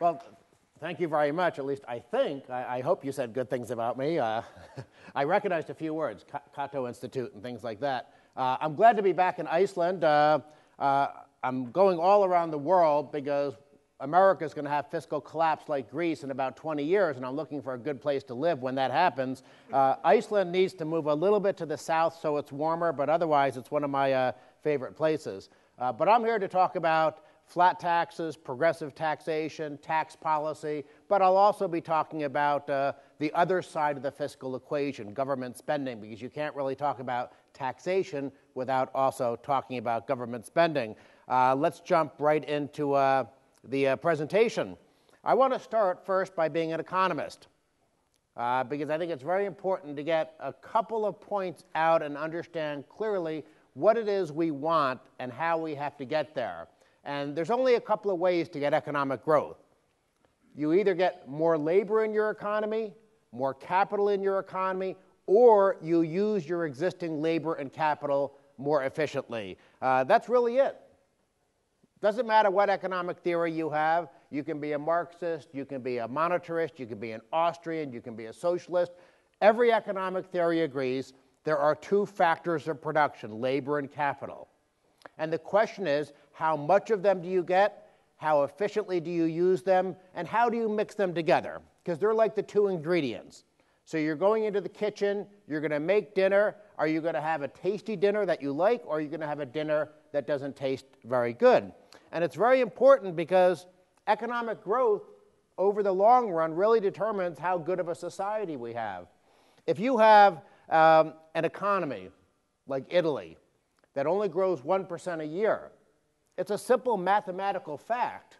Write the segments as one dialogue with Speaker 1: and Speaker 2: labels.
Speaker 1: Well, thank you very much. At least I think. I hope you said good things about me. I recognized a few words, Cato Institute and things like that. I'm glad to be back in Iceland. I'm going all around the world because America's going to have fiscal collapse like Greece in about 20 years, and I'm looking for a good place to live when that happens. Iceland needs to move a little bit to the south so it's warmer, but otherwise it's one of my favorite places. But I'm here to talk about flat taxes, progressive taxation, tax policy, but I'll also be talking about the other side of the fiscal equation, government spending, because you can't really talk about taxation without also talking about government spending. Let's jump right into the presentation. I want to start first by being an economist, because I think it's very important to get a couple of points out and understand clearly what it is we want and how we have to get there. And there's only a couple of ways to get economic growth. You either get more labor in your economy, more capital in your economy, or you use your existing labor and capital more efficiently. That's really it. Doesn't matter what economic theory you have. You can be a Marxist, you can be a monetarist, you can be an Austrian, you can be a socialist. Every economic theory agrees there are two factors of production, labor and capital. And the question is, how much of them do you get? How efficiently do you use them? And how do you mix them together? Because they're like the two ingredients. So you're going into the kitchen, you're going to make dinner. Are you going to have a tasty dinner that you like, or are you going to have a dinner that doesn't taste very good? And it's very important because economic growth over the long run really determines how good of a society we have. If you have an economy like Italy that only grows 1% a year, it's a simple mathematical fact,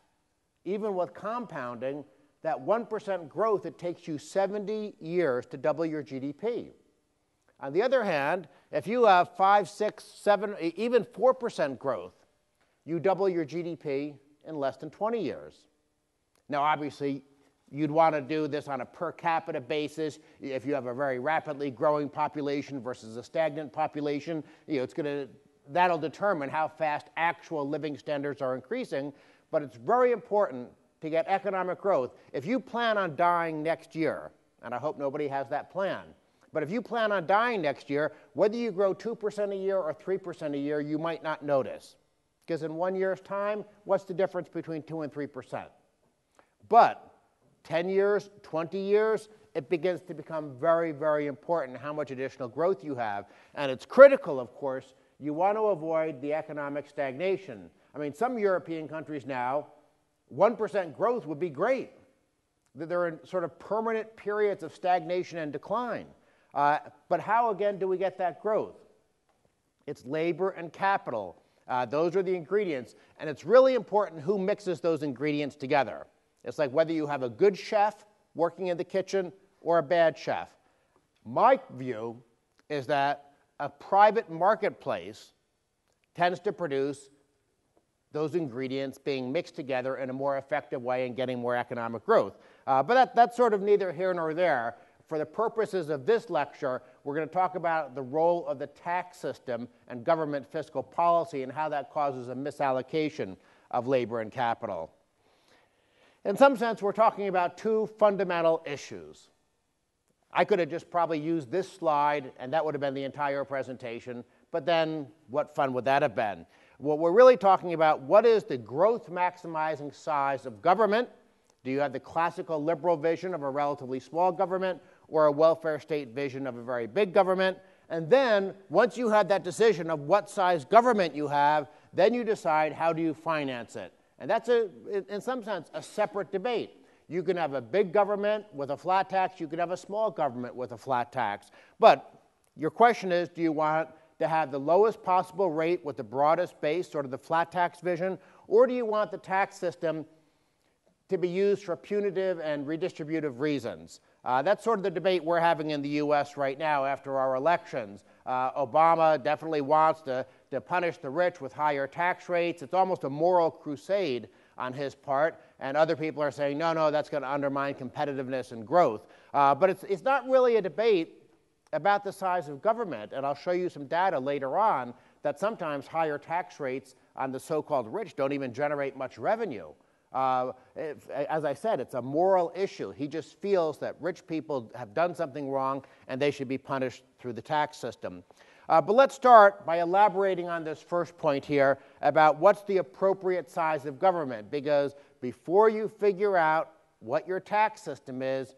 Speaker 1: even with compounding, that 1% growth, it takes you 70 years to double your GDP. On the other hand, if you have 5, 6, 7, even 4% growth, you double your GDP in less than 20 years. Now, obviously, you'd want to do this on a per capita basis. If you have a very rapidly growing population versus a stagnant population, that'll determine how fast actual living standards are increasing. But it's very important to get economic growth. If you plan on dying next year, and I hope nobody has that plan, but if you plan on dying next year, whether you grow 2% a year or 3% a year, you might not notice. Because in 1 year's time, what's the difference between 2 and 3%? But 10 years, 20 years, it begins to become very, very important how much additional growth you have. And it's critical, of course, you want to avoid the economic stagnation. I mean, some European countries now, 1% growth would be great. They're in sort of permanent periods of stagnation and decline. But how, again, do we get that growth? It's labor and capital. Those are the ingredients. And it's really important who mixes those ingredients together. It's like whether you have a good chef working in the kitchen or a bad chef. My view is that a private marketplace tends to produce those ingredients being mixed together in a more effective way and getting more economic growth. But that's sort of neither here nor there. For the purposes of this lecture, we're going to talk about the role of the tax system and government fiscal policy and how that causes a misallocation of labor and capital. In some sense, we're talking about two fundamental issues. I could have just probably used this slide, and that would have been the entire presentation, but then what fun would that have been? What we're really talking about, what is the growth-maximizing size of government? Do you have the classical liberal vision of a relatively small government or a welfare state vision of a very big government? And then, once you have that decision of what size government you have, then you decide how do you finance it. And that's, in some sense, a separate debate. You can have a big government with a flat tax. You can have a small government with a flat tax. But your question is, do you want to have the lowest possible rate with the broadest base, sort of the flat tax vision, or do you want the tax system to be used for punitive and redistributive reasons? That's sort of the debate we're having in the U.S. right now after our elections. Obama definitely wants to punish the rich with higher tax rates. It's almost a moral crusade on his part, and other people are saying, no, that's going to undermine competitiveness and growth. But it's not really a debate about the size of government, and I'll show you some data later on that sometimes higher tax rates on the so-called rich don't even generate much revenue. As I said, it's a moral issue. He just feels that rich people have done something wrong and they should be punished through the tax system. But let's start by elaborating on this first point here about what's the appropriate size of government, because before you figure out what your tax system is,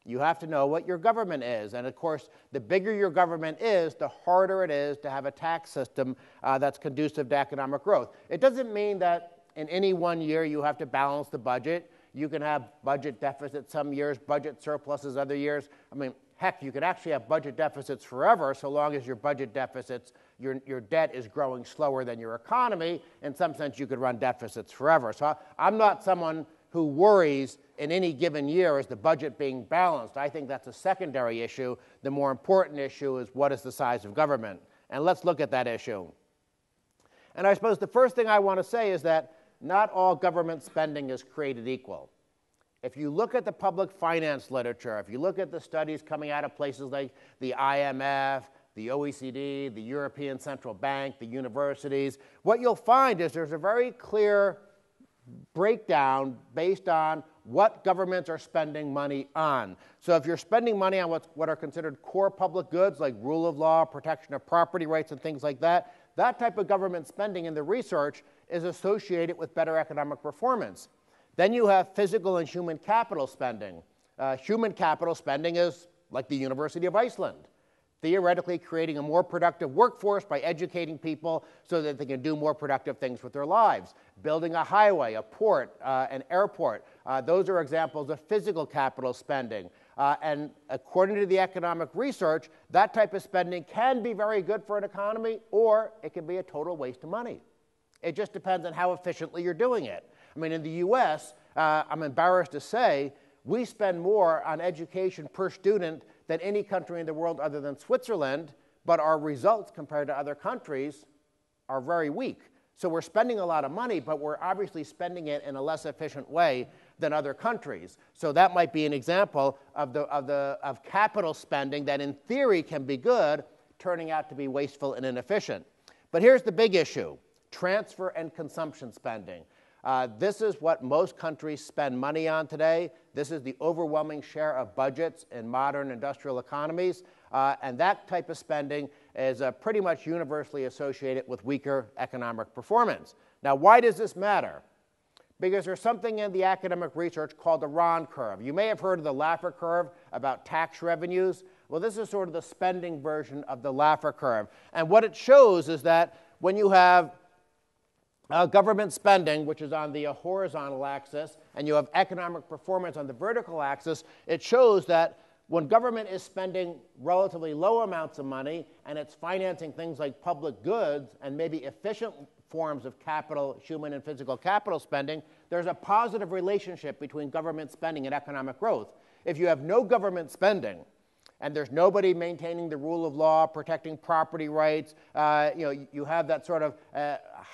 Speaker 1: you have to know what your government is. And of course, the bigger your government is, the harder it is to have a tax system that's conducive to economic growth. It doesn't mean that in any one year you have to balance the budget. You can have budget deficits some years, budget surpluses other years. I mean, heck, you could actually have budget deficits forever so long as your budget deficits, your debt is growing slower than your economy. In some sense, you could run deficits forever. So I'm not someone who worries in any given year is the budget being balanced. I think that's a secondary issue. The more important issue is what is the size of government. And let's look at that issue. And I suppose the first thing I want to say is that not all government spending is created equal. If you look at the public finance literature, if you look at the studies coming out of places like the IMF, the OECD, the European Central Bank, the universities, what you'll find is there's a very clear breakdown based on what governments are spending money on. So if you're spending money on what are considered core public goods like rule of law, protection of property rights, and things like that, that type of government spending in the research is associated with better economic performance. Then you have physical and human capital spending. Human capital spending is like the University of Iceland, theoretically creating a more productive workforce by educating people so that they can do more productive things with their lives. Building a highway, a port, an airport, those are examples of physical capital spending. And according to the economic research, that type of spending can be very good for an economy, or it can be a total waste of money. It just depends on how efficiently you're doing it. I mean, in the US, I'm embarrassed to say, we spend more on education per student than any country in the world other than Switzerland, but our results compared to other countries are very weak. So we're spending a lot of money, but we're obviously spending it in a less efficient way than other countries. So that might be an example of capital spending that in theory can be good, turning out to be wasteful and inefficient. But here's the big issue: transfer and consumption spending. This is what most countries spend money on today. This is the overwhelming share of budgets in modern industrial economies. And that type of spending is pretty much universally associated with weaker economic performance. Now, why does this matter? Because there's something in the academic research called the Rahn curve. You may have heard of the Laffer curve about tax revenues. Well, this is sort of the spending version of the Laffer curve. And what it shows is that when you have government spending, which is on the horizontal axis, and you have economic performance on the vertical axis, it shows that when government is spending relatively low amounts of money and it's financing things like public goods and maybe efficient forms of capital, human and physical capital spending, there's a positive relationship between government spending and economic growth. If you have no government spending, and there's nobody maintaining the rule of law, protecting property rights, you have that sort of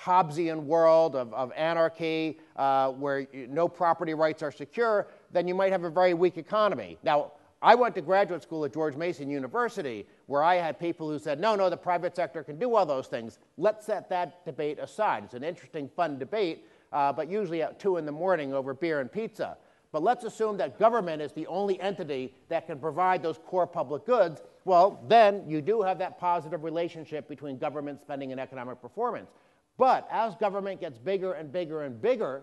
Speaker 1: Hobbesian world of anarchy where no property rights are secure, then you might have a very weak economy. Now, I went to graduate school at George Mason University, where I had people who said, no, the private sector can do all those things. Let's set that debate aside. It's an interesting, fun debate, but usually at 2 in the morning over beer and pizza. But let's assume that government is the only entity that can provide those core public goods. Well, then you do have that positive relationship between government spending and economic performance. But as government gets bigger and bigger and bigger,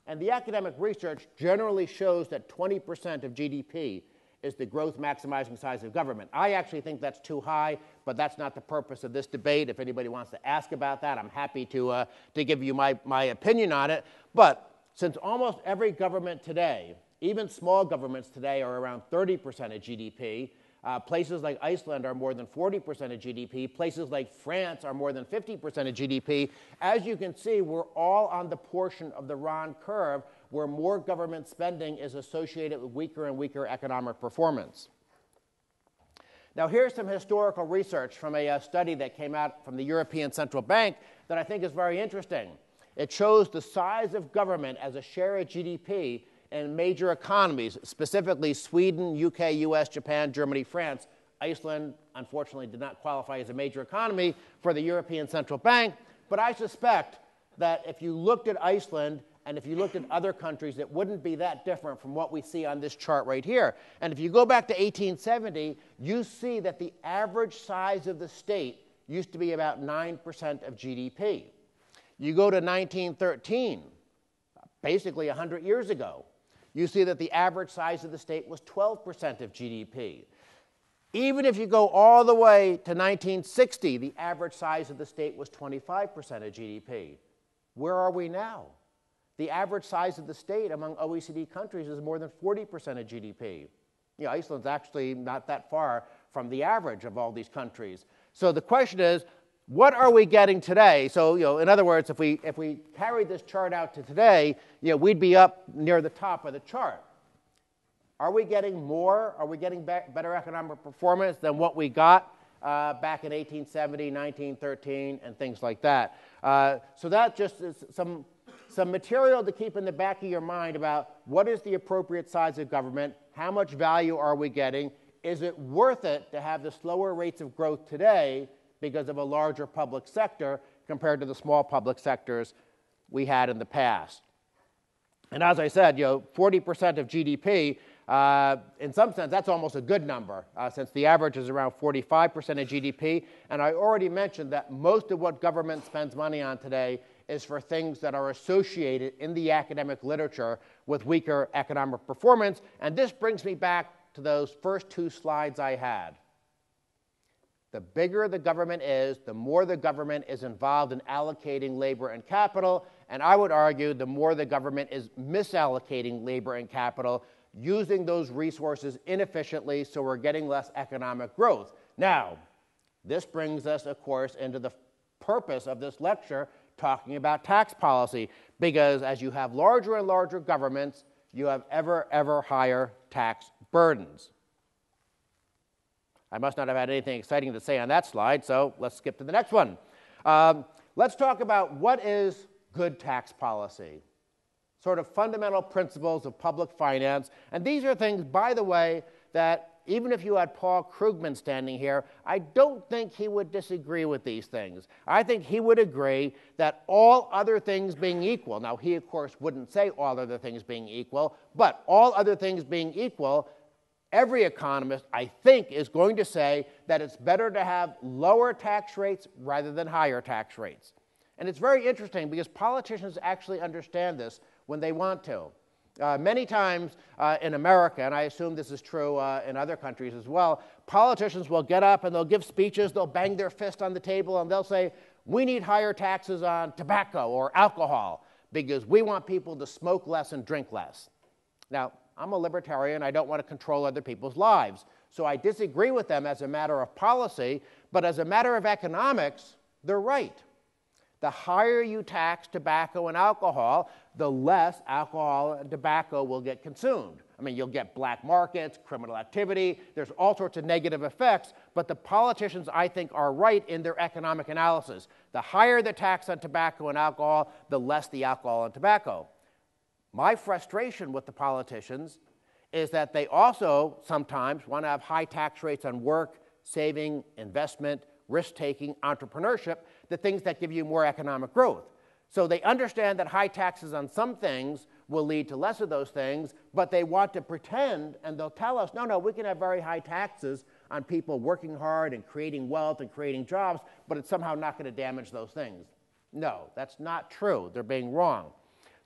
Speaker 1: and the academic research generally shows that 20% of GDP is the growth maximizing size of government. I actually think that's too high, but that's not the purpose of this debate. If anybody wants to ask about that, I'm happy to give you my opinion on it. But since almost every government today, even small governments today, are around 30% of GDP, places like Iceland are more than 40% of GDP, places like France are more than 50% of GDP, as you can see, we're all on the portion of the Rahn curve where more government spending is associated with weaker and weaker economic performance. Now, here's some historical research from a study that came out from the European Central Bank that I think is very interesting. It shows the size of government as a share of GDP in major economies, specifically Sweden, UK, US, Japan, Germany, France. Iceland, unfortunately, did not qualify as a major economy for the European Central Bank, but I suspect that if you looked at Iceland and if you looked at other countries, it wouldn't be that different from what we see on this chart right here. And if you go back to 1870, you see that the average size of the state used to be about 9% of GDP. You go to 1913, basically 100 years ago, you see that the average size of the state was 12% of GDP. Even if you go all the way to 1960, the average size of the state was 25% of GDP. Where are we now? The average size of the state among OECD countries is more than 40% of GDP. You know, Iceland's actually not that far from the average of all these countries. So the question is, what are we getting today? So, in other words, if we carried this chart out to today, we'd be up near the top of the chart. Are we getting more? Are we getting better economic performance than what we got back in 1870, 1913, and things like that? So that just is some material to keep in the back of your mind about what is the appropriate size of government, how much value are we getting, is it worth it to have the slower rates of growth today because of a larger public sector compared to the small public sectors we had in the past. And as I said, 40% of GDP, in some sense, that's almost a good number, since the average is around 45% of GDP. And I already mentioned that most of what government spends money on today is for things that are associated in the academic literature with weaker economic performance. And this brings me back to those first two slides I had. The bigger the government is, the more the government is involved in allocating labor and capital, and I would argue the more the government is misallocating labor and capital, using those resources inefficiently so we're getting less economic growth. Now, this brings us, of course, into the purpose of this lecture, talking about tax policy, because as you have larger and larger governments, you have ever higher tax burdens. I must not have had anything exciting to say on that slide, so let's skip to the next one. Let's talk about what is good tax policy, sort of fundamental principles of public finance. And these are things, by the way, that even if you had Paul Krugman standing here, I don't think he would disagree with these things. I think he would agree that all other things being equal, now he, of course, wouldn't say all other things being equal, but all other things being equal, every economist, I think, is going to say that it's better to have lower tax rates rather than higher tax rates. And it's very interesting because politicians actually understand this when they want to. Many times in America, and I assume this is true in other countries as well, politicians will get up and they'll give speeches, they'll bang their fist on the table, and they'll say, we need higher taxes on tobacco or alcohol because we want people to smoke less and drink less. Now, I'm a libertarian. I don't want to control other people's lives. So I disagree with them as a matter of policy, but as a matter of economics, they're right. The higher you tax tobacco and alcohol, the less alcohol and tobacco will get consumed. I mean, you'll get black markets, criminal activity, there's all sorts of negative effects, but the politicians, I think, are right in their economic analysis. The higher the tax on tobacco and alcohol, the less the alcohol and tobacco. My frustration with the politicians is that they also sometimes want to have high tax rates on work, saving, investment, risk-taking, entrepreneurship, the things that give you more economic growth. So they understand that high taxes on some things will lead to less of those things, but they want to pretend, and they'll tell us, no, we can have very high taxes on people working hard and creating wealth and creating jobs, but it's somehow not going to damage those things. No, that's not true. They're being wrong.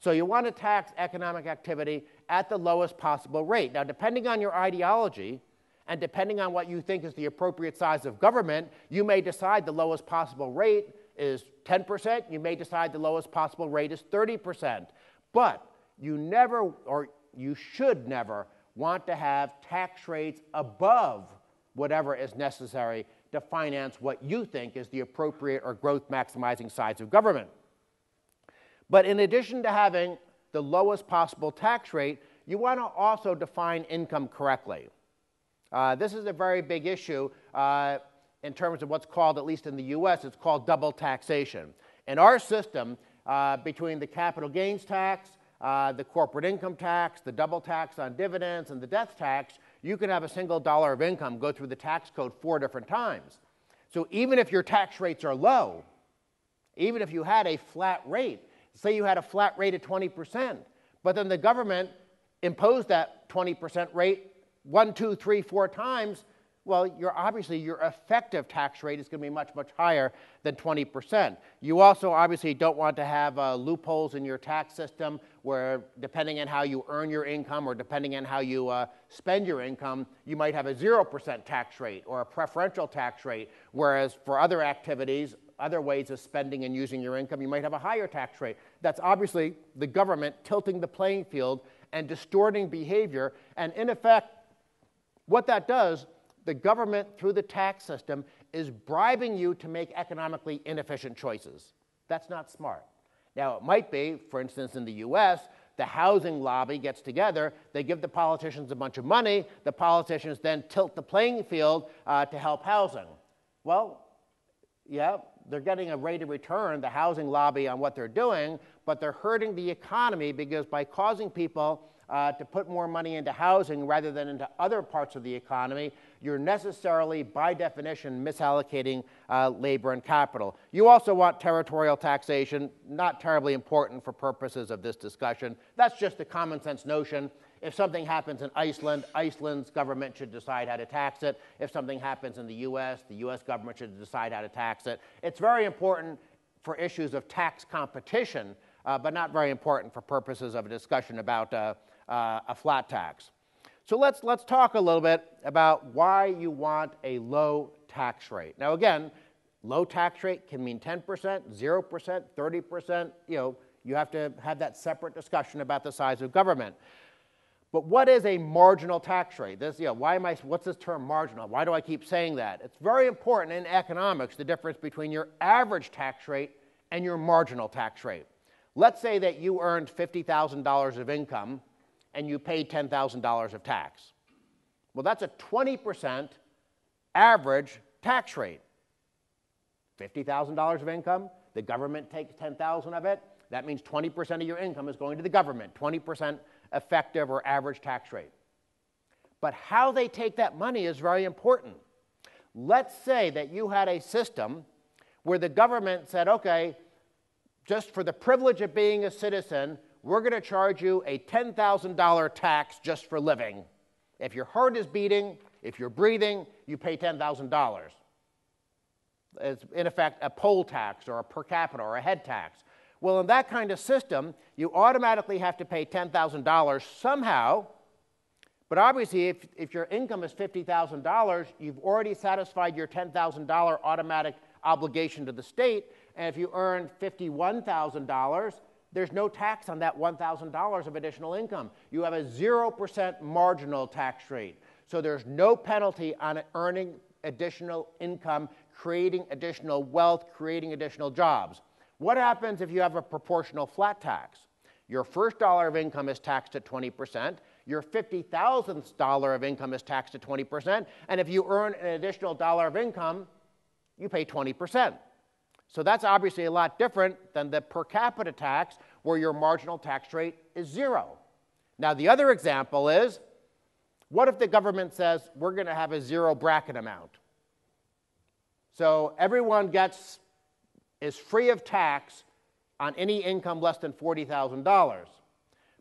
Speaker 1: So you want to tax economic activity at the lowest possible rate. Now, depending on your ideology, and depending on what you think is the appropriate size of government, you may decide the lowest possible rate is 10%. You may decide the lowest possible rate is 30%. But you never, or you should never, want to have tax rates above whatever is necessary to finance what you think is the appropriate or growth-maximizing size of government. But in addition to having the lowest possible tax rate, you want to also define income correctly. This is a very big issue in terms of what's called, at least in the US, it's called double taxation. In our system, between the capital gains tax, the corporate income tax, the double tax on dividends, and the death tax, you can have a single dollar of income go through the tax code 4 different times. So even if your tax rates are low, even if you had a flat rate, say you had a flat rate of 20%, but then the government imposed that 20% rate 1, 2, 3, 4 times, well, obviously your effective tax rate is going to be much, much higher than 20%. You also obviously don't want to have loopholes in your tax system where, depending on how you earn your income or depending on how you spend your income, you might have a 0% tax rate or a preferential tax rate, whereas for other activities, other ways of spending and using your income, you might have a higher tax rate. That's obviously the government tilting the playing field and distorting behavior, and in effect, what that does, the government, through the tax system, is bribing you to make economically inefficient choices. That's not smart. Now, it might be, for instance, in the US, the housing lobby gets together, they give the politicians a bunch of money, the politicians then tilt the playing field to help housing. Well, yeah, they're getting a rate of return, the housing lobby, on what they're doing, but they're hurting the economy because by causing people to put more money into housing rather than into other parts of the economy, you're necessarily, by definition, misallocating labor and capital. You also want territorial taxation, not terribly important for purposes of this discussion. That's just a common sense notion. If something happens in Iceland, Iceland's government should decide how to tax it. If something happens in the US government should decide how to tax it. It's very important for issues of tax competition, but not very important for purposes of a discussion about a flat tax. So let's talk a little bit about why you want a low tax rate. Now again, low tax rate can mean 10%, 0%, 30%. You have to have that separate discussion about the size of government. But what is a marginal tax rate? What's this term marginal? Why do I keep saying that? It's very important in economics, the difference between your average tax rate and your marginal tax rate. Let's say that you earned $50,000 of income and you paid $10,000 of tax. Well, that's a 20% average tax rate. $50,000 of income, the government takes $10,000 of it. That means 20% of your income is going to the government, 20% effective or average tax rate. But how they take that money is very important. Let's say that you had a system where the government said, okay, just for the privilege of being a citizen, we're going to charge you a $10,000 tax just for living. If your heart is beating, if you're breathing, you pay $10,000. It's, in effect, a poll tax or a per capita or a head tax. Well, in that kind of system, you automatically have to pay $10,000 somehow, but obviously if your income is $50,000, you've already satisfied your $10,000 automatic obligation to the state, and if you earn $51,000, there's no tax on that $1,000 of additional income. You have a 0% marginal tax rate, so there's no penalty on earning additional income, creating additional wealth, creating additional jobs. What happens if you have a proportional flat tax? Your first dollar of income is taxed at 20%, your 50,000th dollar of income is taxed at 20%, and if you earn an additional dollar of income, you pay 20%. So that's obviously a lot different than the per capita tax, where your marginal tax rate is 0. Now, the other example is, what if the government says, we're going to have a 0 bracket amount? So everyone is free of tax on any income less than $40,000.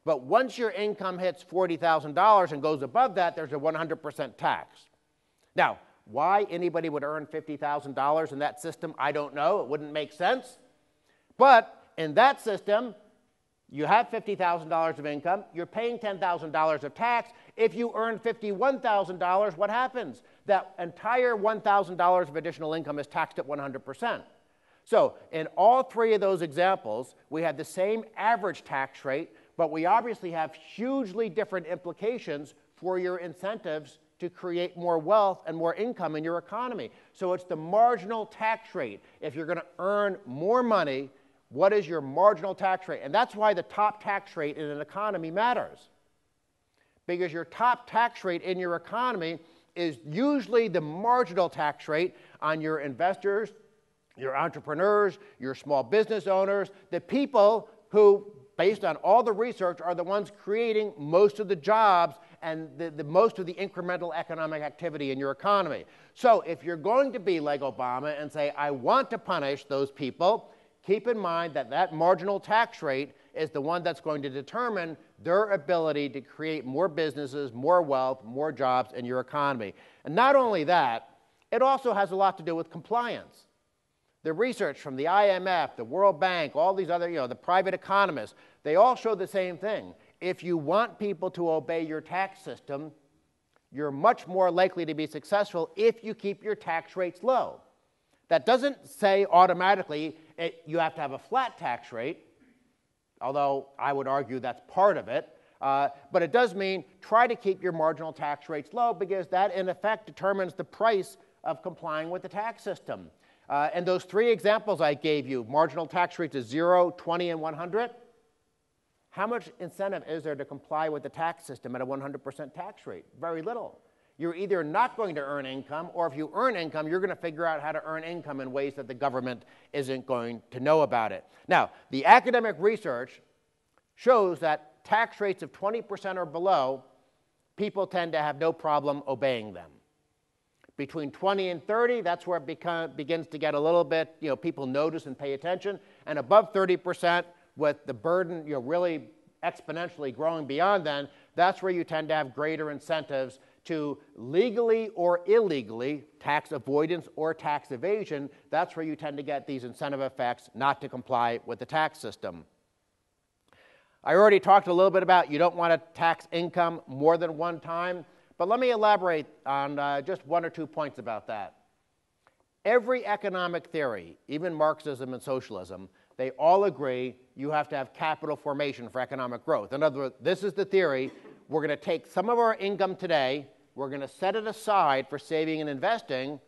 Speaker 1: But once your income hits $40,000 and goes above that, there's a 100% tax. Now, why anybody would earn $50,000 in that system, I don't know. It wouldn't make sense. But in that system, you have $50,000 of income. You're paying $10,000 of tax. If you earn $51,000, what happens? That entire $1,000 of additional income is taxed at 100%. So in all three of those examples, we had the same average tax rate, but we obviously have hugely different implications for your incentives to create more wealth and more income in your economy. So it's the marginal tax rate. If you're going to earn more money, what is your marginal tax rate? And that's why the top tax rate in an economy matters. Because your top tax rate in your economy is usually the marginal tax rate on your investors, your entrepreneurs, your small business owners, the people who, based on all the research, are the ones creating most of the jobs and the most of the incremental economic activity in your economy. So if you're going to be like Obama and say, I want to punish those people, keep in mind that that marginal tax rate is the one that's going to determine their ability to create more businesses, more wealth, more jobs in your economy. And not only that, it also has a lot to do with compliance. The research from the IMF, the World Bank, all these other, the private economists, they all show the same thing. If you want people to obey your tax system, you're much more likely to be successful if you keep your tax rates low. That doesn't say automatically you have to have a flat tax rate, although I would argue that's part of it. But it does mean try to keep your marginal tax rates low, because that, in effect, determines the price of complying with the tax system. And those three examples I gave you, marginal tax rates of 0, 20, and 100, how much incentive is there to comply with the tax system at a 100% tax rate? Very little. You're either not going to earn income, or if you earn income, you're going to figure out how to earn income in ways that the government isn't going to know about it. Now, the academic research shows that tax rates of 20% or below, people tend to have no problem obeying them. Between 20 and 30, that's where it begins to get a little bit, people notice and pay attention. And above 30%, with the burden really exponentially growing beyond then, that's where you tend to have greater incentives to legally or illegally, tax avoidance or tax evasion. That's where you tend to get these incentive effects not to comply with the tax system. I already talked a little bit about you don't want to tax income more than one time, but let me elaborate on just one or 2 points about that. Every economic theory, even Marxism and socialism, they all agree you have to have capital formation for economic growth. In other words, this is the theory. We're going to take some of our income today, we're going to set it aside for saving and investing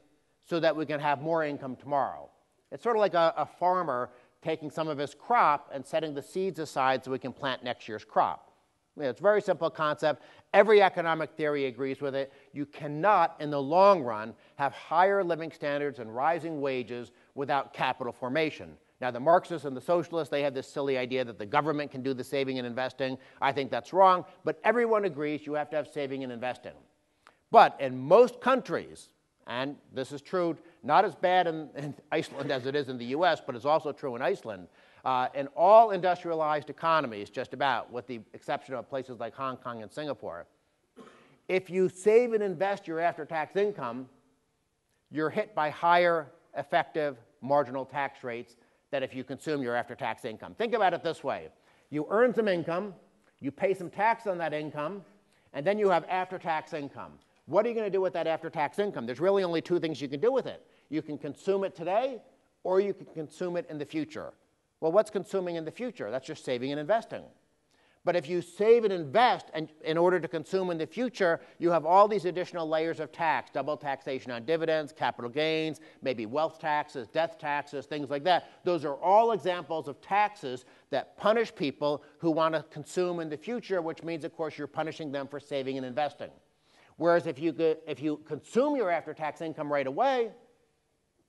Speaker 1: so that we can have more income tomorrow. It's sort of like a farmer taking some of his crop and setting the seeds aside so we can plant next year's crop. It's a very simple concept. Every economic theory agrees with it. You cannot, in the long run, have higher living standards and rising wages without capital formation. Now, the Marxists and the socialists, they have this silly idea that the government can do the saving and investing. I think that's wrong, but everyone agrees you have to have saving and investing. But in most countries, and this is true, not as bad in Iceland as it is in the US, but it's also true in Iceland, in all industrialized economies, just about, with the exception of places like Hong Kong and Singapore, if you save and invest your after-tax income, you're hit by higher effective marginal tax rates than if you consume your after-tax income. Think about it this way. You earn some income, you pay some tax on that income, and then you have after-tax income. What are you going to do with that after-tax income? There's really only 2 things you can do with it. You can consume it today, or you can consume it in the future. Well, what's consuming in the future? That's just saving and investing. But if you save and invest in order to consume in the future, you have all these additional layers of tax, double taxation on dividends, capital gains, maybe wealth taxes, death taxes, things like that. Those are all examples of taxes that punish people who want to consume in the future, which means, of course, you're punishing them for saving and investing. Whereas if you consume your after-tax income right away,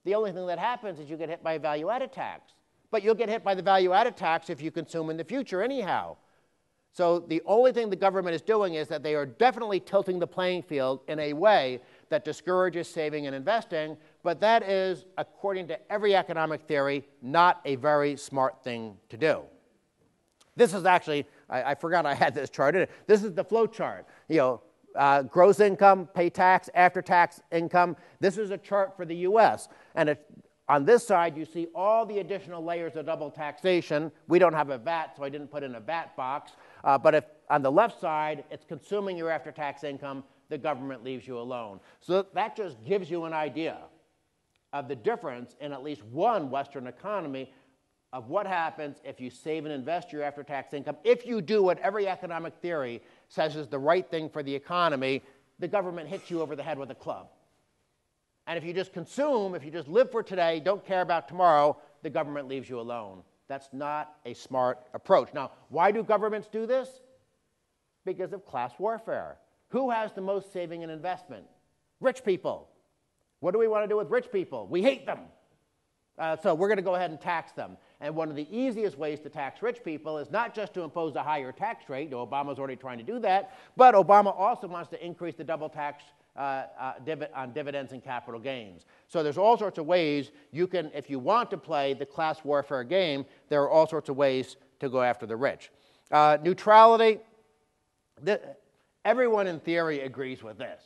Speaker 1: the only thing that happens is you get hit by a value-added tax. But you'll get hit by the value-added tax if you consume in the future anyhow. So the only thing the government is doing is that they are definitely tilting the playing field in a way that discourages saving and investing, but that is, according to every economic theory, not a very smart thing to do. This is actually, I forgot I had this chart in it. This is the flow chart. Gross income, pay tax, after-tax income. This is a chart for the U.S., and on this side, you see all the additional layers of double taxation. We don't have a VAT, so I didn't put in a VAT box. But if on the left side, it's consuming your after-tax income, the government leaves you alone. So that just gives you an idea of the difference in at least one Western economy of what happens if you save and invest your after-tax income. If you do what every economic theory says is the right thing for the economy, the government hits you over the head with a club. And if you just consume, if you just live for today, don't care about tomorrow, the government leaves you alone. That's not a smart approach. Now, why do governments do this? Because of class warfare. Who has the most saving and investment? Rich people. What do we want to do with rich people? We hate them. So we're going to go ahead and tax them. And one of the easiest ways to tax rich people is not just to impose a higher tax rate, though Obama's already trying to do that, but Obama also wants to increase the double tax on dividends and capital gains. So there's all sorts of ways you can, if you want to play the class warfare game, there are all sorts of ways to go after the rich. Neutrality, everyone in theory agrees with this.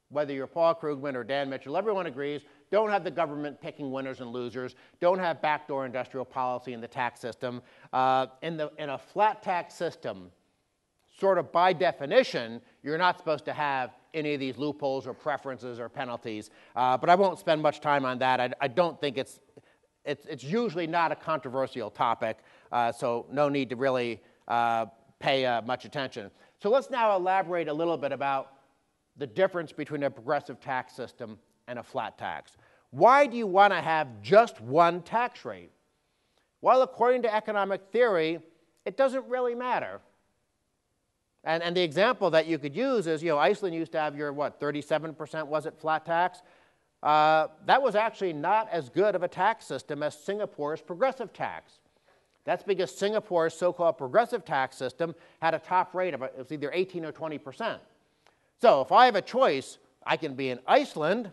Speaker 1: Whether you're Paul Krugman or Dan Mitchell, everyone agrees, don't have the government picking winners and losers, don't have backdoor industrial policy in the tax system. In a flat tax system, sort of by definition, you're not supposed to have any of these loopholes or preferences or penalties. But I won't spend much time on that. I don't think it's usually not a controversial topic, so no need to really pay much attention. So let's now elaborate a little bit about the difference between a progressive tax system and a flat tax. Why do you want to have just one tax rate? Well, according to economic theory, it doesn't really matter. And the example that you could use is, Iceland used to have your, 37% was it, flat tax? That was actually not as good of a tax system as Singapore's progressive tax. That's because Singapore's so-called progressive tax system had a top rate of, it was either 18 or 20%. So if I have a choice, I can be in Iceland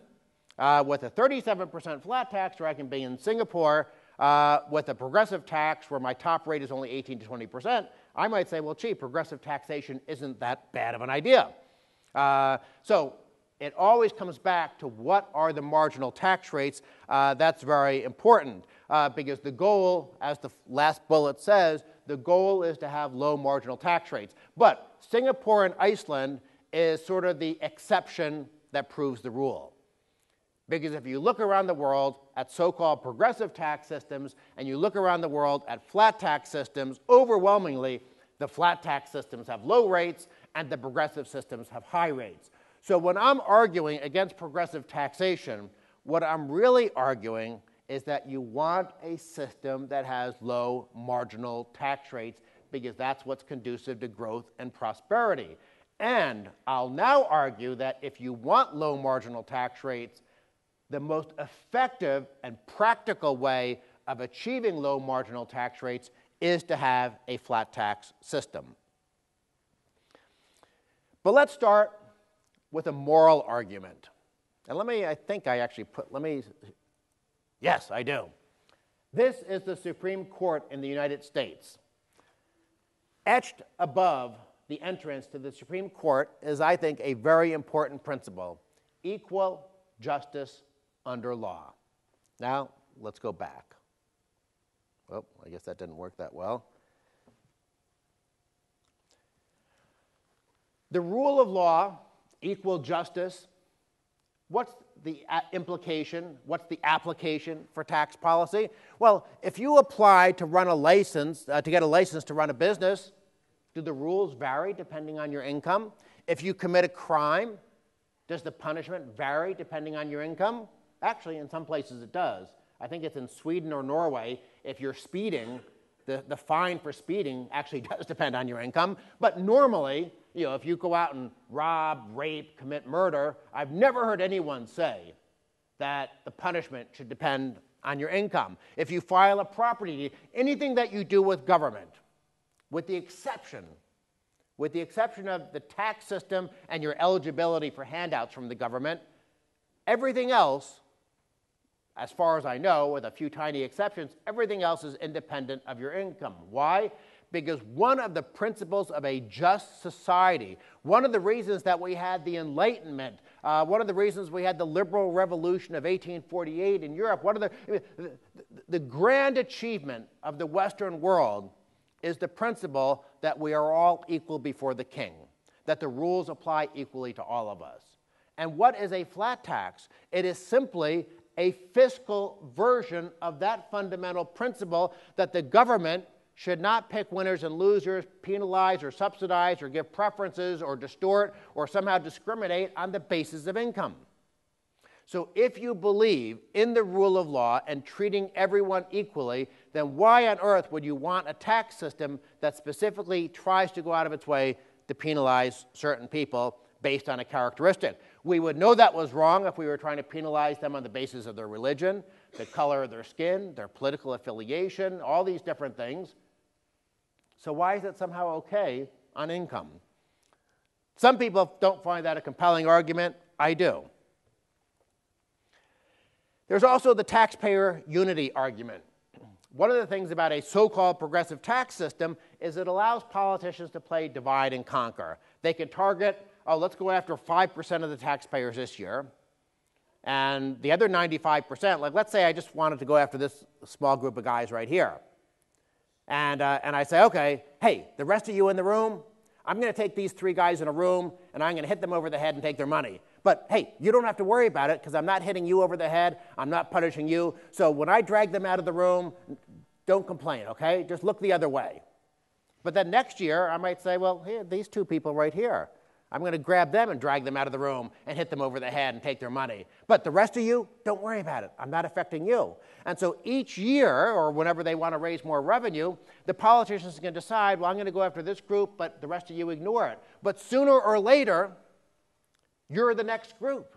Speaker 1: with a 37% flat tax, or I can be in Singapore with a progressive tax where my top rate is only 18 to 20%. I might say, well, gee, progressive taxation isn't that bad of an idea. So it always comes back to what are the marginal tax rates. That's very important because the goal, as the last bullet says, the goal is to have low marginal tax rates. But Singapore and Iceland is sort of the exception that proves the rule. Because if you look around the world at so-called progressive tax systems and you look around the world at flat tax systems, overwhelmingly, the flat tax systems have low rates and the progressive systems have high rates. So when I'm arguing against progressive taxation, what I'm really arguing is that you want a system that has low marginal tax rates because that's what's conducive to growth and prosperity. And I'll now argue that if you want low marginal tax rates, the most effective and practical way of achieving low marginal tax rates is to have a flat tax system. But let's start with a moral argument. And yes, I do. This is the Supreme Court in the United States. Etched above the entrance to the Supreme Court is, I think, a very important principle: equal justice under law. Now, let's go back. Well, I guess that didn't work that well. The rule of law, equal justice, what's the implication? What's the application for tax policy? Well, if you apply to run a license, to get a license to run a business, do the rules vary depending on your income? If you commit a crime, does the punishment vary depending on your income? Actually, in some places it does. I think it's in Sweden or Norway. If you're speeding, the fine for speeding actually does depend on your income. But normally, if you go out and rob, rape, commit murder, I've never heard anyone say that the punishment should depend on your income. If you file a property deed, anything that you do with government, with the exception of the tax system and your eligibility for handouts from the government, everything else, as far as I know, with a few tiny exceptions, everything else is independent of your income. Why? Because one of the principles of a just society, one of the reasons that we had the Enlightenment, one of the reasons we had the liberal revolution of 1848 in Europe, one of the grand achievement of the Western world is the principle that we are all equal before the king, that the rules apply equally to all of us. And what is a flat tax? It is simply a fiscal version of that fundamental principle that the government should not pick winners and losers, penalize or subsidize or give preferences or distort or somehow discriminate on the basis of income. So if you believe in the rule of law and treating everyone equally, then why on earth would you want a tax system that specifically tries to go out of its way to penalize certain people based on a characteristic? We would know that was wrong if we were trying to penalize them on the basis of their religion, the color of their skin, their political affiliation, all these different things. So why is it somehow okay on income? Some people don't find that a compelling argument. I do. There's also the taxpayer unity argument. One of the things about a so-called progressive tax system is it allows politicians to play divide and conquer. They can target, oh, let's go after 5% of the taxpayers this year, and the other 95%, like let's say I just wanted to go after this small group of guys right here. And I say, okay, hey, the rest of you in the room, I'm going to take these 3 guys in a room, and I'm going to hit them over the head and take their money. But hey, you don't have to worry about it because I'm not hitting you over the head. I'm not punishing you. So when I drag them out of the room, don't complain, okay? Just look the other way. But then next year, I might say, well, here, these 2 people right here, I'm going to grab them and drag them out of the room and hit them over the head and take their money. But the rest of you, don't worry about it. I'm not affecting you. And so each year, or whenever they want to raise more revenue, the politicians can decide, well, I'm going to go after this group, but the rest of you ignore it. But sooner or later, you're the next group.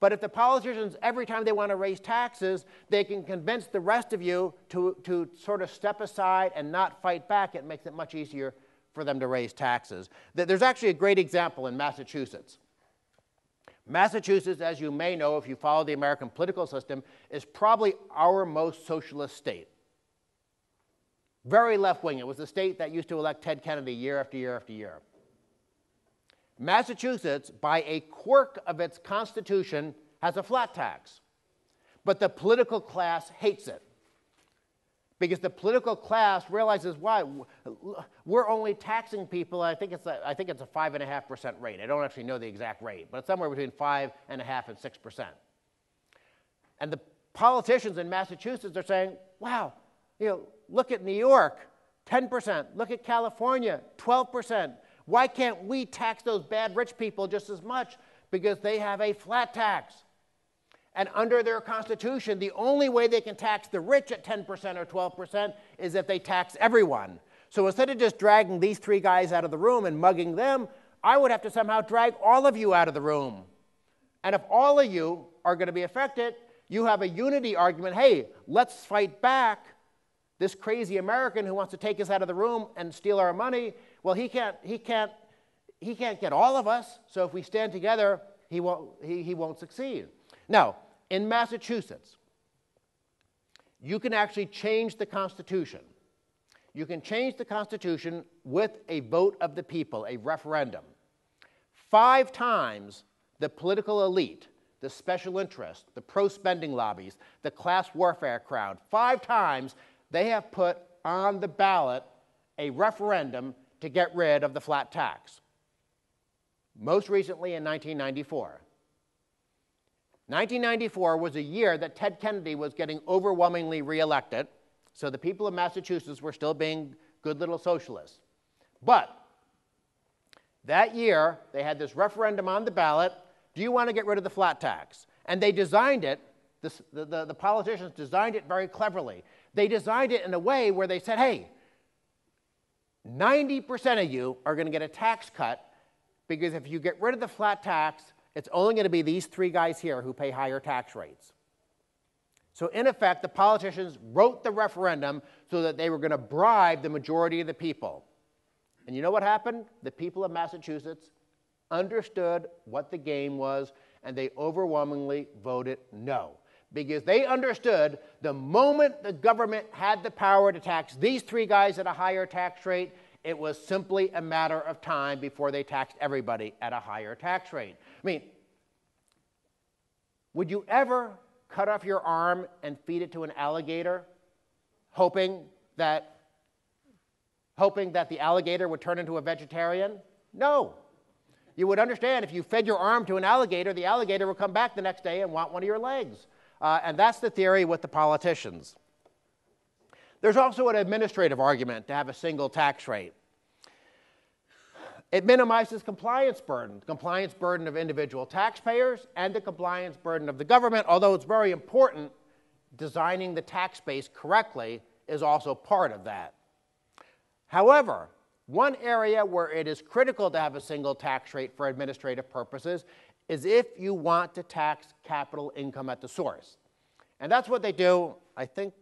Speaker 1: But if the politicians, every time they want to raise taxes, they can convince the rest of you to sort of step aside and not fight back, it makes it much easier for them to raise taxes. There's actually a great example in Massachusetts. Massachusetts, as you may know if you follow the American political system, is probably our most socialist state. Very left-wing. It was the state that used to elect Ted Kennedy year after year after year. Massachusetts, by a quirk of its constitution, has a flat tax. But the political class hates it. Because the political class realizes, why? We're only taxing people, I think it's a 5.5% rate. I don't actually know the exact rate, but it's somewhere between 5.5% and 6%. And the politicians in Massachusetts are saying, wow, look at New York, 10%. Look at California, 12%. Why can't we tax those bad rich people just as much? Because they have a flat tax. And under their constitution, the only way they can tax the rich at 10% or 12% is if they tax everyone. So instead of just dragging these 3 guys out of the room and mugging them, I would have to somehow drag all of you out of the room. And if all of you are going to be affected, you have a unity argument. Hey, let's fight back this crazy American who wants to take us out of the room and steal our money. Well, he can't get all of us. So if we stand together, he won't succeed. Now, in Massachusetts, you can actually change the Constitution. You can change the Constitution with a vote of the people, a referendum. 5 times the political elite, the special interests, the pro-spending lobbies, the class warfare crowd, 5 times they have put on the ballot a referendum to get rid of the flat tax. Most recently in 1994. 1994 was a year that Ted Kennedy was getting overwhelmingly reelected, so the people of Massachusetts were still being good little socialists. But that year, they had this referendum on the ballot, do you want to get rid of the flat tax? And they designed it, the politicians designed it very cleverly. They designed it in a way where they said, hey, 90% of you are going to get a tax cut because if you get rid of the flat tax, it's only going to be these 3 guys here who pay higher tax rates. So in effect, the politicians wrote the referendum so that they were going to bribe the majority of the people. And you know what happened? The people of Massachusetts understood what the game was, and they overwhelmingly voted no. Because they understood the moment the government had the power to tax these 3 guys at a higher tax rate, it was simply a matter of time before they taxed everybody at a higher tax rate. I mean, would you ever cut off your arm and feed it to an alligator, hoping that the alligator would turn into a vegetarian? No. You would understand if you fed your arm to an alligator, the alligator would come back the next day and want one of your legs. And that's the theory with the politicians. There's also an administrative argument to have a single tax rate. It minimizes compliance burden of individual taxpayers and the compliance burden of the government, although it's very important, designing the tax base correctly is also part of that. However, one area where it is critical to have a single tax rate for administrative purposes is if you want to tax capital income at the source. And that's what they do, I think.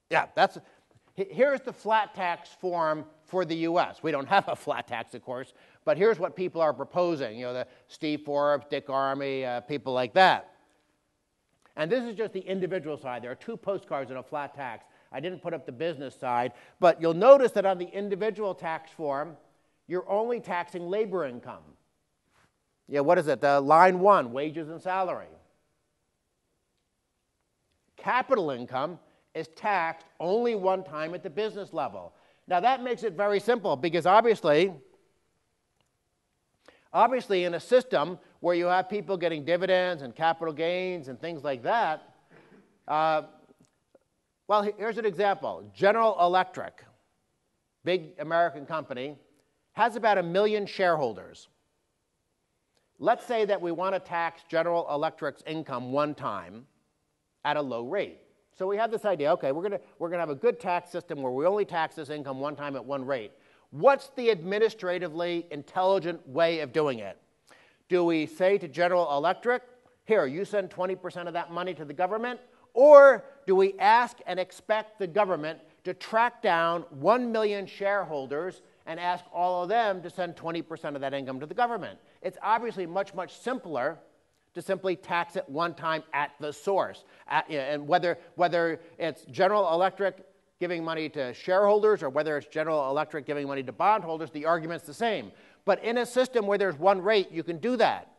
Speaker 1: Yeah, Here's the flat tax form for the U.S. We don't have a flat tax, of course, but here's what people are proposing. You know, the Steve Forbes, Dick Armey, people like that. And this is just the individual side. There are 2 postcards on a flat tax. I didn't put up the business side, but you'll notice that on the individual tax form, you're only taxing labor income. Yeah, what is it? Line 1, wages and salary. Capital income is taxed only one time at the business level. Now that makes it very simple because obviously in a system where you have people getting dividends and capital gains and things like that, well, here's an example. General Electric, big American company, has about 1 million shareholders. Let's say that we want to tax General Electric's income one time at a low rate. So we have this idea, okay, we're going to have a good tax system where we only tax this income one time at one rate. What's the administratively intelligent way of doing it? Do we say to General Electric, here, you send 20% of that money to the government? Or do we ask and expect the government to track down 1 million shareholders and ask all of them to send 20% of that income to the government? It's obviously much, much simpler to simply tax it one time at the source. And whether it's General Electric giving money to shareholders or whether it's General Electric giving money to bondholders, the argument's the same. But in a system where there's one rate, you can do that.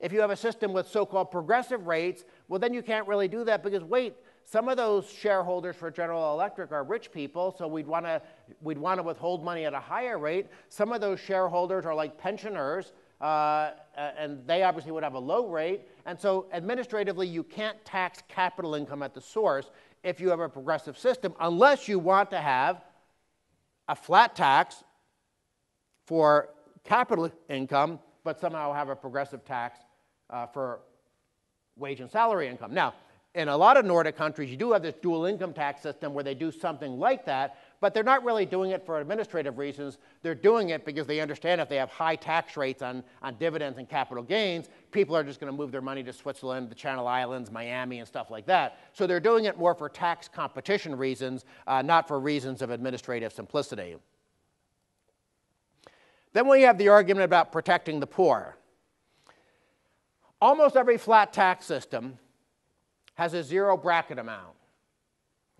Speaker 1: If you have a system with so-called progressive rates, well, then you can't really do that because, wait, some of those shareholders for General Electric are rich people, so we'd want to withhold money at a higher rate. Some of those shareholders are like pensioners, and they obviously would have a low rate. And so administratively, you can't tax capital income at the source if you have a progressive system, unless you want to have a flat tax for capital income, but somehow have a progressive tax for wage and salary income. Now, in a lot of Nordic countries, you do have this dual income tax system where they do something like that, but they're not really doing it for administrative reasons. They're doing it because they understand if they have high tax rates on dividends and capital gains, people are just going to move their money to Switzerland, the Channel Islands, Miami, and stuff like that. So they're doing it more for tax competition reasons, not for reasons of administrative simplicity. Then we have the argument about protecting the poor. Almost every flat tax system has a zero bracket amount.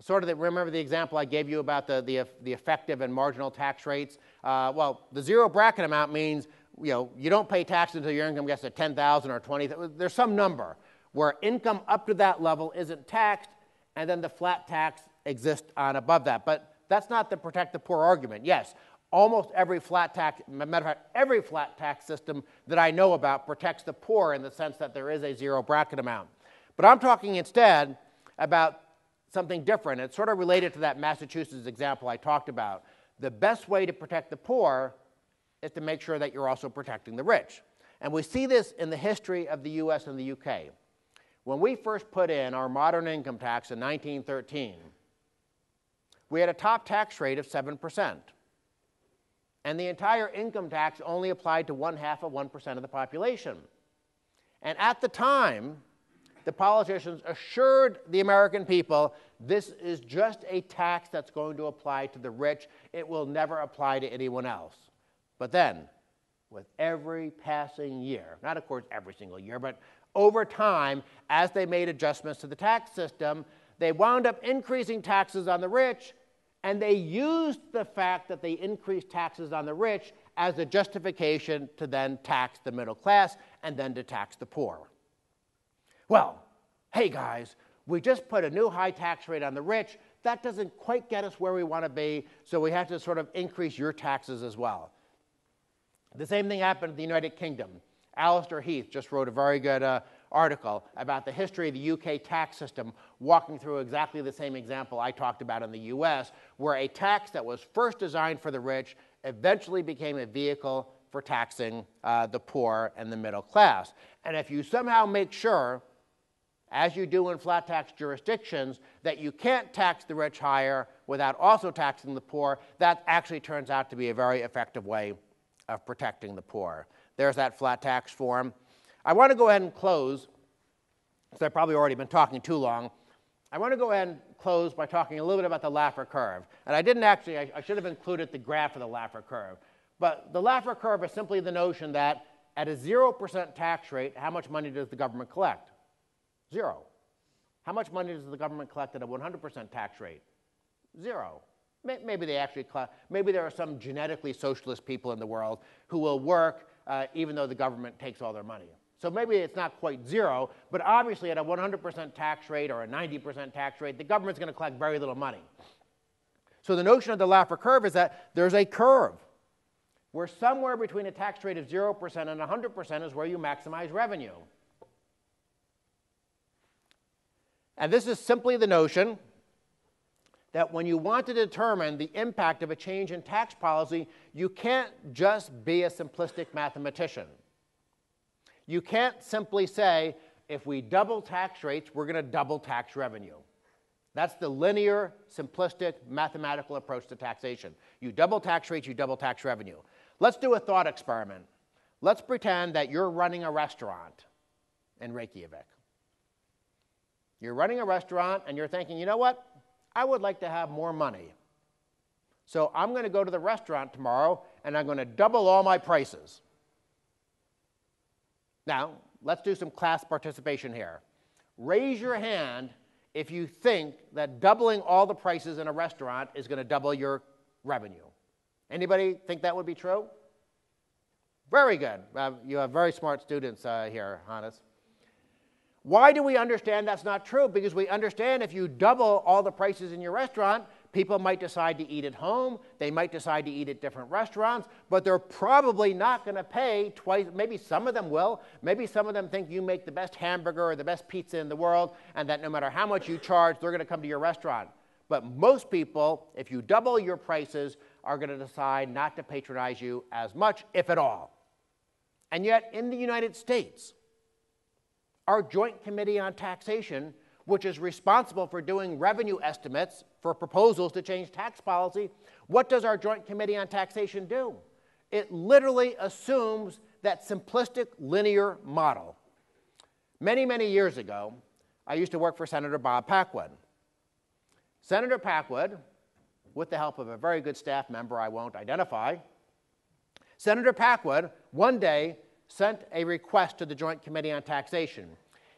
Speaker 1: Remember the example I gave you about the effective and marginal tax rates? Well, the zero bracket amount means you don't pay tax until your income gets to $10,000 or $20,000. There's some number where income up to that level isn't taxed, and then the flat tax exists on above that. But that's not the protect the poor argument. Yes, almost every flat tax, matter of fact, every flat tax system that I know about protects the poor in the sense that there is a zero bracket amount. But I'm talking instead about something different. It's sort of related to that Massachusetts example I talked about. The best way to protect the poor is to make sure that you're also protecting the rich. And we see this in the history of the US and the UK. When we first put in our modern income tax in 1913, we had a top tax rate of 7%. And the entire income tax only applied to 0.5% of the population. And at the time, the politicians assured the American people, this is just a tax that's going to apply to the rich. It will never apply to anyone else. But then, with every passing year, not of course every single year, but over time, as they made adjustments to the tax system, they wound up increasing taxes on the rich, and they used the fact that they increased taxes on the rich as a justification to then tax the middle class and then to tax the poor. Well, hey guys, we just put a new high tax rate on the rich. That doesn't quite get us where we want to be, so we have to sort of increase your taxes as well. The same thing happened in the United Kingdom. Alistair Heath just wrote a very good article about the history of the UK tax system, walking through exactly the same example I talked about in the US, where a tax that was first designed for the rich eventually became a vehicle for taxing the poor and the middle class. And if you somehow make sure, as you do in flat tax jurisdictions, that you can't tax the rich higher without also taxing the poor, that actually turns out to be a very effective way of protecting the poor. There's that flat tax form. I want to go ahead and close, because I've probably already been talking too long. I want to go ahead and close by talking a little bit about the Laffer curve. And I didn't actually, I should have included the graph of the Laffer curve. But the Laffer curve is simply the notion that at a 0% tax rate, how much money does the government collect? Zero. How much money does the government collect at a 100% tax rate? Zero. Maybe they actually maybe there are some genetically socialist people in the world who will work even though the government takes all their money. So maybe it's not quite zero, but obviously at a 100% tax rate or a 90% tax rate, the government's going to collect very little money. So the notion of the Laffer curve is that there's a curve where somewhere between a tax rate of 0% and 100% is where you maximize revenue. And this is simply the notion that when you want to determine the impact of a change in tax policy, you can't just be a simplistic mathematician. You can't simply say, if we double tax rates, we're going to double tax revenue. That's the linear, simplistic, mathematical approach to taxation. You double tax rates, you double tax revenue. Let's do a thought experiment. Let's pretend that you're running a restaurant in Reykjavik. You're running a restaurant and you're thinking, you know what? I would like to have more money. So I'm going to go to the restaurant tomorrow and I'm going to double all my prices. Now, let's do some class participation here. Raise your hand if you think that doubling all the prices in a restaurant is going to double your revenue. Anybody think that would be true? Very good. You have very smart students here, Hannes. Why do we understand that's not true? Because we understand if you double all the prices in your restaurant, people might decide to eat at home, they might decide to eat at different restaurants, but they're probably not going to pay twice. Maybe some of them will. Maybe some of them think you make the best hamburger or the best pizza in the world, and that no matter how much you charge, they're going to come to your restaurant. But most people, if you double your prices, are going to decide not to patronize you as much, if at all. And yet, in the United States, our Joint Committee on Taxation, which is responsible for doing revenue estimates for proposals to change tax policy, what does our Joint Committee on Taxation do? It literally assumes that simplistic linear model. Many, many years ago, I used to work for Senator Bob Packwood. Senator Packwood, with the help of a very good staff member I won't identify, Senator Packwood one day sent a request to the Joint Committee on Taxation.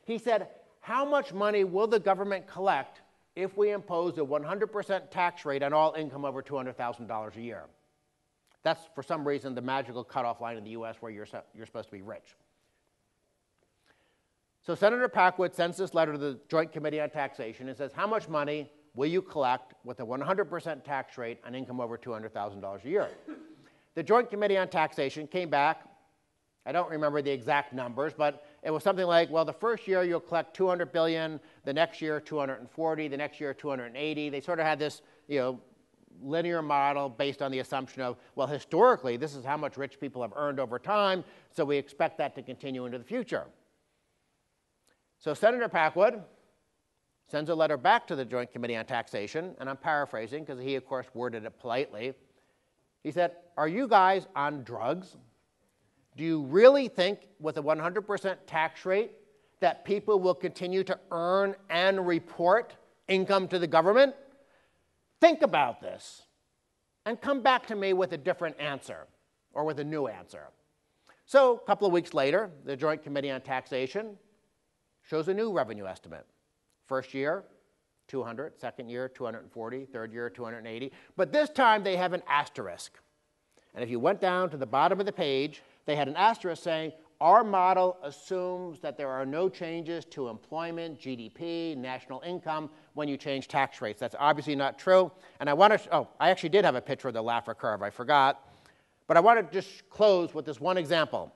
Speaker 1: He said, how much money will the government collect if we impose a 100% tax rate on all income over $200,000 a year? That's, for some reason, the magical cutoff line in the US where you're supposed to be rich. So Senator Packwood sends this letter to the Joint Committee on Taxation and says, how much money will you collect with a 100% tax rate on income over $200,000 a year? The Joint Committee on Taxation came back. I don't remember the exact numbers, but it was something like, well, the first year you'll collect $200 billion, the next year 240, the next year 280. They sort of had this, linear model based on the assumption of, well, historically, this is how much rich people have earned over time, so we expect that to continue into the future. So Senator Packwood sends a letter back to the Joint Committee on Taxation, and I'm paraphrasing because he, of course, worded it politely. He said, are you guys on drugs? Do you really think with a 100% tax rate that people will continue to earn and report income to the government? Think about this and come back to me with a different answer or with a new answer. So a couple of weeks later, the Joint Committee on Taxation shows a new revenue estimate. First year, 200, second year, 240, third year, 280. But this time they have an asterisk. And if you went down to the bottom of the page, they had an asterisk saying, our model assumes that there are no changes to employment, GDP, national income when you change tax rates. That's obviously not true. And I actually did have a picture of the Laffer curve. I forgot. But I want to just close with this one example.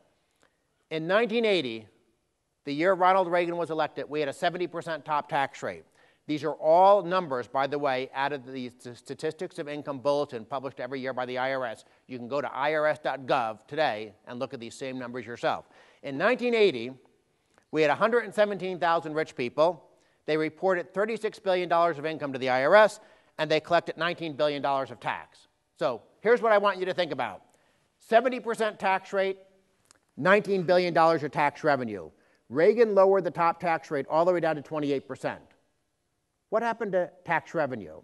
Speaker 1: In 1980, the year Ronald Reagan was elected, we had a 70% top tax rate. These are all numbers, by the way, out of the Statistics of Income Bulletin published every year by the IRS. You can go to irs.gov today and look at these same numbers yourself. In 1980, we had 117,000 rich people. They reported $36 billion of income to the IRS, and they collected $19 billion of tax. So here's what I want you to think about. 70% tax rate, $19 billion of tax revenue. Reagan lowered the top tax rate all the way down to 28%. What happened to tax revenue?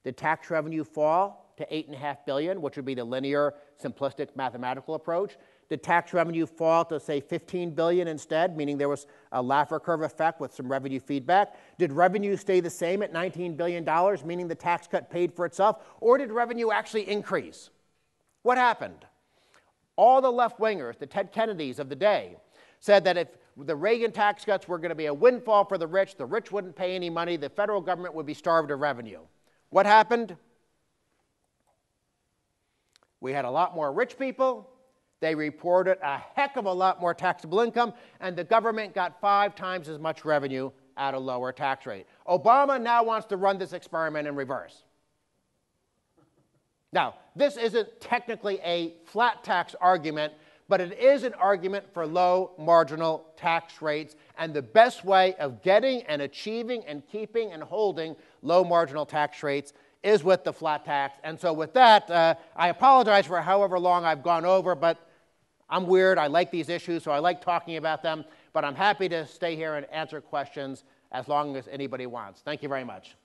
Speaker 1: Did tax revenue fall to $8.5 billion, which would be the linear, simplistic mathematical approach? Did tax revenue fall to, say, $15 billion instead, meaning there was a Laffer curve effect with some revenue feedback? Did revenue stay the same at $19 billion, meaning the tax cut paid for itself? Or did revenue actually increase? What happened? All the left-wingers, the Ted Kennedys of the day, said that if the Reagan tax cuts were going to be a windfall for the rich wouldn't pay any money, the federal government would be starved of revenue. What happened? We had a lot more rich people. They reported a heck of a lot more taxable income, and the government got 5 times as much revenue at a lower tax rate. Obama now wants to run this experiment in reverse. Now, this isn't technically a flat tax argument, but it is an argument for low marginal tax rates, and the best way of getting and achieving and keeping and holding low marginal tax rates is with the flat tax. And so with that, I apologize for however long I've gone over, but I'm weird. I like these issues, so I like talking about them. But I'm happy to stay here and answer questions as long as anybody wants. Thank you very much.